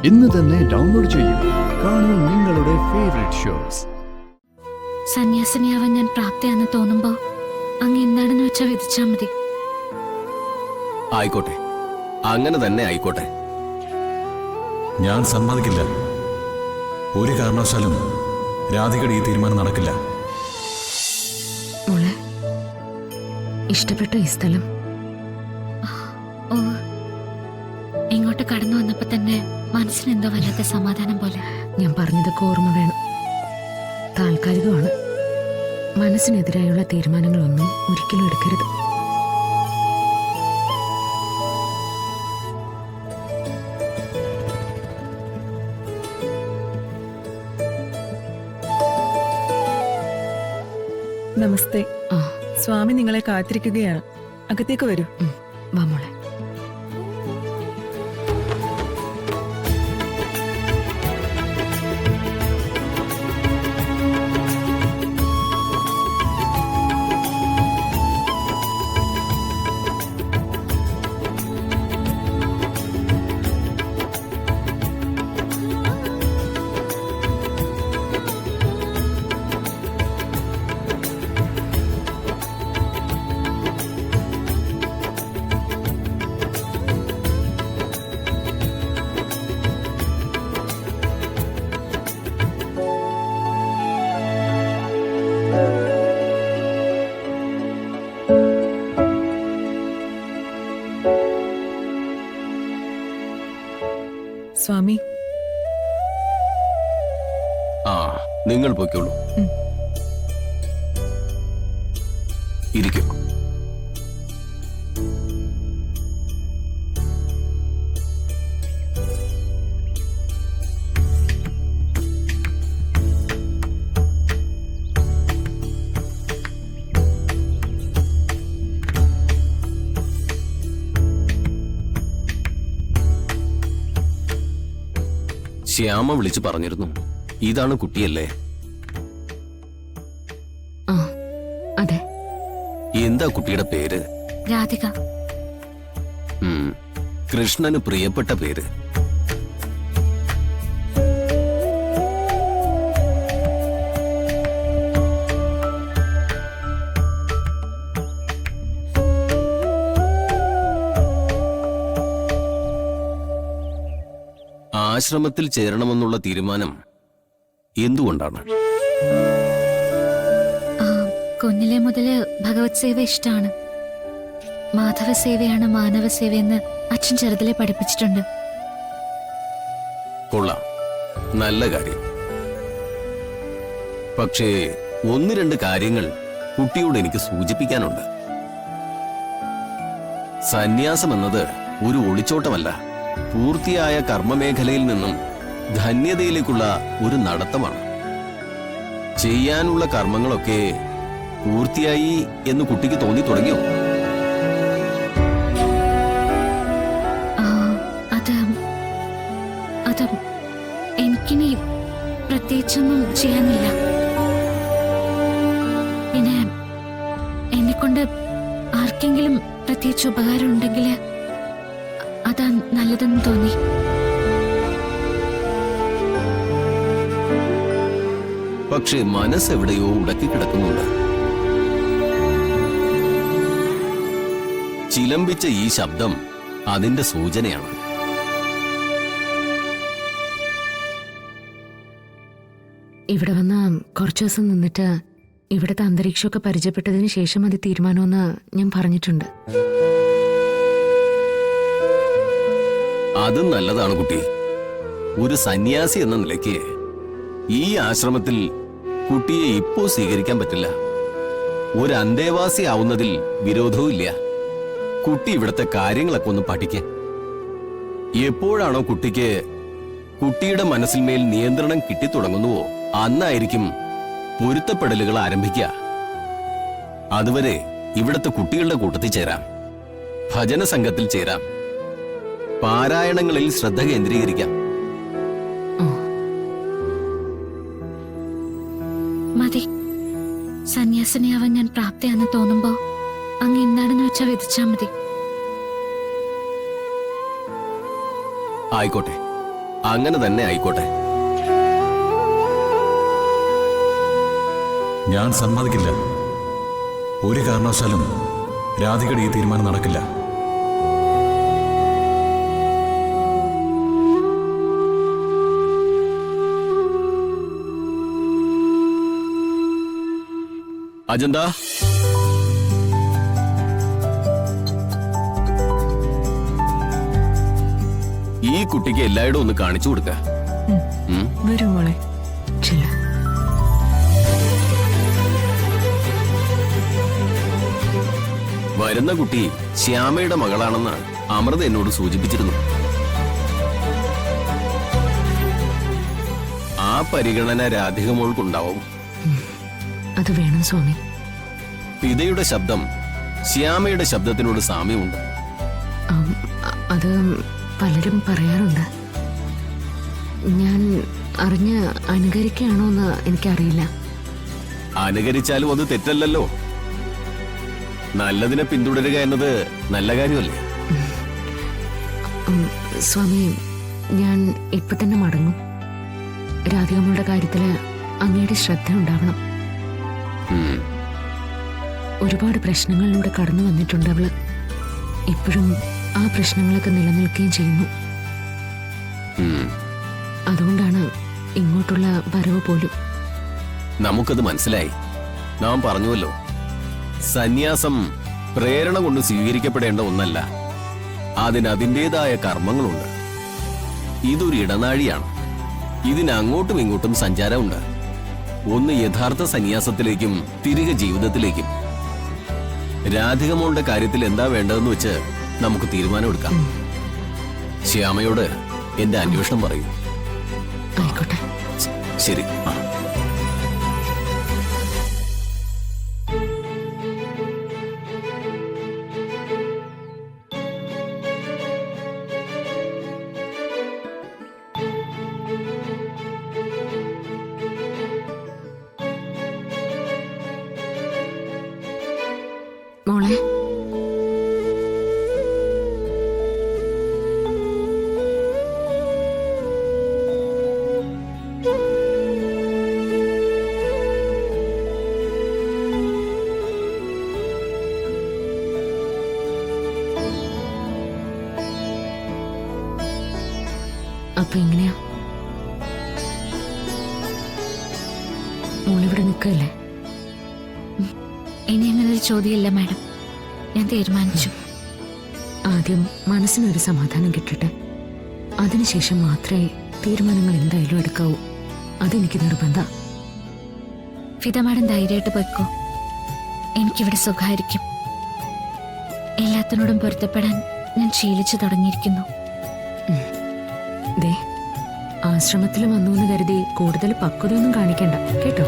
ഇന്ന് തന്നെ ഡൗൺലോഡ് ചെയ്യൂ. കാണൂ നിങ്ങളുടെ ഫേവറേറ്റ് ഷോസ്. സന്യാസിനിയാവാൻ ഞാൻ പ്രാപ്തിയാണെന്ന് തോന്നുമ്പോ അങ്ങ് എന്താണെന്ന് വെച്ചാ വിധിച്ചാ മതി. ആയിക്കോട്ടെ, അങ്ങനെ തന്നെ ആയിക്കോട്ടെ. ഞാൻ സമ്മതിക്കില്ല. ഒരു കാരണവശാലും രാധികയുടെ ഈ തീരുമാനം നടക്കില്ല. മോളെ, ഇഷ്ടപ്പെട്ട ഈ സ്ഥലം? ഓ, ഇങ്ങോട്ട് കടന്നു വന്നപ്പോ തന്നെ മനസ്സിനെന്തോ വല്ലാത്ത സമാധാനം പോലെ. ഞാൻ പറഞ്ഞതൊക്കെ ഓർമ്മ വേണം. താൽക്കാലികമാണ്. മനസ്സിനെതിരായുള്ള തീരുമാനങ്ങളൊന്നും ഒരിക്കലും എടുക്കരുത്. നമസ്തേ. സ്വാമി നിങ്ങളെ കാത്തിരിക്കുകയാണ്. അകത്തേക്ക് വരൂ. വാ മോളെ. സ്വാമി, ആ, നിങ്ങൾ പോയിക്കോളൂ. ഇരിക്കും. ശ്യാമ വിളിച്ചു പറഞ്ഞിരുന്നു, ഇതാണ് കുട്ടിയല്ലേ? ആ, അതെ. എന്താ കുട്ടിയുടെ പേര്? രാധിക. കൃഷ്ണന് പ്രിയപ്പെട്ട പേര്. ആശ്രമത്തിൽ ചേരണമെന്നുള്ള തീരുമാനം എന്തുകൊണ്ടാണ്? കുഞ്ഞിലെ മുതല് ഭഗവത് സേവ ഇഷ്ടമാണ്. മാധവ സേവയാണ് മാനവ സേവയെന്ന് അച്ഛൻ ചെറുതിലെ പഠിപ്പിച്ചിട്ടുണ്ട്. കൊള്ളാം, നല്ല കാര്യം. പക്ഷേ ഒന്ന് രണ്ട് കാര്യങ്ങൾ കുട്ടിയോട് എനിക്ക് സൂചിപ്പിക്കാനുണ്ട്. സന്യാസം എന്നത് ഒരു ഒളിച്ചോട്ടമല്ല, പൂർത്തിയായ കർമ്മമേഖലയിൽ നിന്നും ധന്യതയിലേക്കുള്ള ഒരു നടത്തമാണ്. ചെയ്യാനുള്ള കർമ്മങ്ങളൊക്കെ പൂർത്തിയായി എന്ന് കുട്ടിക്ക് തോന്നി തുടങ്ങിയോ? അത് എനിക്കിനി പ്രത്യേകിച്ചൊന്നും ചെയ്യാനില്ല. പിന്നെ എന്നെക്കൊണ്ട് ആർക്കെങ്കിലും പ്രത്യേകിച്ച് ഉപകാരം ഉണ്ടെങ്കിൽ അതാ നല്ലതെന്ന് തോന്നി. പക്ഷെ മനസ്സെവിടെയോ ഉടക്കി കിടക്കുന്നുണ്ട്. ചിലമ്പിച്ച ഈ ശബ്ദം അതിന്റെ സൂചനയാണ്. ഇവിടെ വന്ന കുറച്ചു ദിവസം നിന്നിട്ട് ഇവിടുത്തെ അന്തരീക്ഷമൊക്കെ പരിചയപ്പെട്ടതിന് ശേഷം അത് തീരുമാനമെന്ന് ഞാൻ പറഞ്ഞിട്ടുണ്ട്. അതും നല്ലതാണ് കുട്ടി. ഒരു സന്യാസി എന്ന നിലയ്ക്ക് ഈ ആശ്രമത്തിൽ കുട്ടിയെ ഇപ്പോ സ്വീകരിക്കാൻ പറ്റില്ല. ഒരു അന്തേവാസി ആവുന്നതിൽ വിരോധവും ഇല്ല. കുട്ടി ഇവിടുത്തെ കാര്യങ്ങളൊക്കെ ഒന്ന് പഠിക്കാൻ. എപ്പോഴാണോ കുട്ടിക്ക് കുട്ടിയുടെ മനസ്സിന്മേൽ നിയന്ത്രണം കിട്ടിത്തുടങ്ങുന്നുവോ അന്നായിരിക്കും പൊരുത്തപ്പെടലുകൾ ആരംഭിക്കുക. അതുവരെ ഇവിടുത്തെ കുട്ടികളുടെ കൂട്ടത്തിൽ ചേരാം, ഭജന സംഘത്തിൽ ചേരാം, പാരായണങ്ങളിൽ ശ്രദ്ധ കേന്ദ്രീകരിക്കാം. മതി. സന്യാസിനിയാവാൻ ഞാൻ പ്രാപ്തിയാണെന്ന് തോന്നുമ്പോ അങ്ങ് എന്താണെന്ന് വെച്ചാ വിധിച്ചാ മതി. ആയിക്കോട്ടെ, അങ്ങനെ തന്നെ ആയിക്കോട്ടെ. ഞാൻ സമ്മതിക്കില്ല. ഒരു കാരണവശാലും രാധികയുടെ ഈ തീരുമാനം നടക്കില്ല. അജന്ത, ഈ കുട്ടിക്ക് എല്ലായിടും ഒന്ന് കാണിച്ചു കൊടുക്ക. വരൂ മോളെ. ചെല്ല. വരുന്ന കുട്ടി ശ്യാമയുടെ മകളാണെന്ന് അമൃത എന്നോട് സൂചിപ്പിച്ചിരുന്നു. ആ പരിഗണന രാധിക മോൾക്കുണ്ടാവും. അത് വേണം സ്വാമി. പിതയുടെ ശബ്ദം ശ്യാമയുടെ ശബ്ദത്തിനോട് സാമ്യമുണ്ട്. അത് പലരും പറയാറുണ്ട്. ഞാൻ അറിഞ്ഞ് അനുകരിക്കുകയാണോ എന്ന് എനിക്കറിയില്ല. അനുകരിച്ചാലും അത് തെറ്റല്ലല്ലോ. നല്ലതിനെ പിന്തുടരുക എന്നത് നല്ല കാര്യമല്ലേ? സ്വാമി, ഞാൻ ഇപ്പൊ തന്നെ മടങ്ങും. രാധികമ്മയുടെ കാര്യത്തില് അങ്ങയുടെ ശ്രദ്ധ ഉണ്ടാവണം. ഒരുപാട് പ്രശ്നങ്ങളിലൂടെ കടന്നു വന്നിട്ടുണ്ട് അവള്. ഇപ്പോഴും ആ പ്രശ്നങ്ങളൊക്കെ നിലനിൽക്കുകയും ചെയ്യുന്നു. അതുകൊണ്ടാണ് ഇങ്ങോട്ടുള്ള വരവ് പോലും. നമുക്കത് മനസ്സിലായി. നാം പറഞ്ഞുവല്ലോ, സന്യാസം പ്രേരണ കൊണ്ട് സ്വീകരിക്കപ്പെടേണ്ട ഒന്നല്ല. അതിന് അതിൻ്റെതായ കർമ്മങ്ങളുണ്ട്. ഇതൊരു ഇടനാഴിയാണ്. ഇതിന് അങ്ങോട്ടും ഇങ്ങോട്ടും സഞ്ചാരമുണ്ട്. ഒന്ന് യഥാർത്ഥ സന്യാസത്തിലേക്കും തിരികെ ജീവിതത്തിലേക്കും. രാധികമോളുടെ കാര്യത്തിൽ എന്താ വേണ്ടതെന്ന് വെച്ച് നമുക്ക് തീരുമാനമെടുക്കാം. ശ്യാമയോട് എന്റെ അന്വേഷണം പറയൂ. ആയിക്കോട്ടെ. ശരി. മോളെ, അപ്പൊ എങ്ങനെയാ? മോളിവിടെ നിൽക്കല്ലേ? ഇനി അങ്ങനെ ഒരു ചോദ്യമില്ല മാഡം. ഞാൻ തീരുമാനിച്ചു. ആദ്യം മനസ്സിനൊരു സമാധാനം കിട്ടട്ടെ. അതിനുശേഷം മാത്രമേ തീരുമാനങ്ങൾ എന്തായാലും എടുക്കാവൂ. അതെനിക്ക് നിർബന്ധ. ഫിദ മാഡം ധൈര്യമായിട്ട് പോയിക്കോ. എനിക്കിവിടെ സുഖമായിരിക്കും. എല്ലാത്തിനോടും പൊരുത്തപ്പെടാൻ ഞാൻ ശീലിച്ചു തുടങ്ങിയിരിക്കുന്നു. ദേ, ആശ്രമത്തിൽ വന്നു എന്ന് കരുതി കൂടുതൽ പക്വതയൊന്നും കാണിക്കണ്ട കേട്ടോ.